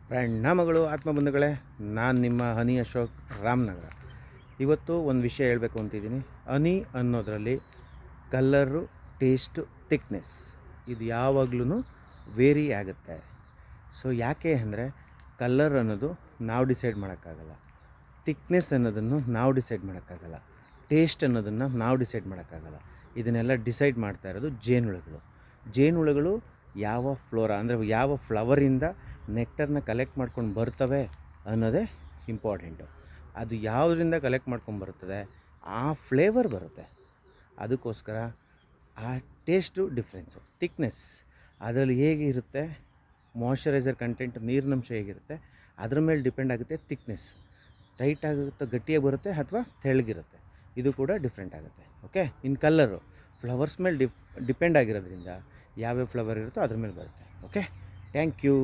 ಪ್ರಣಾಮಗಳು ಆತ್ಮಬಂಧುಗಳೇ. ನಾನು ನಿಮ್ಮ ಹನಿ ಅಶೋಕ್, ರಾಮನಗರ. ಇವತ್ತು ಒಂದು ವಿಷಯ ಹೇಳಬೇಕು ಅಂತಿದ್ದೀನಿ. ಹನಿ ಅನ್ನೋದರಲ್ಲಿ ಕಲ್ಲರು, ಟೇಸ್ಟು, ಥಿಕ್ನೆಸ್ ಇದು ಯಾವಾಗಲೂ ವೇರಿ ಆಗುತ್ತೆ. ಸೊ ಯಾಕೆ ಅಂದರೆ ಕಲ್ಲರ್ ಅನ್ನೋದು ನಾವು ಡಿಸೈಡ್ ಮಾಡೋಕ್ಕಾಗಲ್ಲ, ಥಿಕ್ನೆಸ್ ಅನ್ನೋದನ್ನು ನಾವು ಡಿಸೈಡ್ ಮಾಡೋಕ್ಕಾಗಲ್ಲ, ಟೇಸ್ಟ್ ಅನ್ನೋದನ್ನು ನಾವು ಡಿಸೈಡ್ ಮಾಡೋಕ್ಕಾಗಲ್ಲ. ಇದನ್ನೆಲ್ಲ ಡಿಸೈಡ್ ಮಾಡ್ತಾ ಇರೋದು ಜೇನುಹುಳುಗಳು ಯಾವ ಫ್ಲೋರಾ ಅಂದರೆ ಯಾವ ಫ್ಲವರಿಂದ ನೆಕ್ಟರ್ನ ಕಲೆಕ್ಟ್ ಮಾಡ್ಕೊಂಡು ಬರ್ತವೆ ಅನ್ನೋದೇ ಇಂಪಾರ್ಟೆಂಟು. ಅದು ಯಾವುದರಿಂದ ಕಲೆಕ್ಟ್ ಮಾಡ್ಕೊಂಡು ಬರ್ತದೆ ಆ ಫ್ಲೇವರ್ ಬರುತ್ತೆ. ಅದಕ್ಕೋಸ್ಕರ ಆ ಟೇಸ್ಟು ಡಿಫ್ರೆನ್ಸು. ಥಿಕ್ನೆಸ್ ಅದರಲ್ಲಿ ಹೇಗಿರುತ್ತೆ, ಮಾಯ್ಶ್ಚರೈಸರ್ ಕಂಟೆಂಟ್, ನೀರಿನಂಶ ಹೇಗಿರುತ್ತೆ ಅದ್ರ ಮೇಲೆ ಡಿಪೆಂಡ್ ಆಗುತ್ತೆ. ಥಿಕ್ನೆಸ್ ಟೈಟ್ ಆಗುತ್ತೆ, ಗಟ್ಟಿಯಾಗಿ ಬರುತ್ತೆ, ಅಥವಾ ತೆಳ್ಳಗಿರುತ್ತೆ, ಇದು ಕೂಡ ಡಿಫ್ರೆಂಟ್ ಆಗುತ್ತೆ. ಓಕೆ, ಇನ್ನು ಕಲ್ಲರು ಫ್ಲವರ್ಸ್ ಮೇಲೆ ಡಿಪೆಂಡ್ ಆಗಿರೋದ್ರಿಂದ ಯಾವ್ಯಾವ ಫ್ಲವರ್ ಇರುತ್ತೋ ಅದ್ರ ಮೇಲೆ ಬರುತ್ತೆ. Okay, thank you.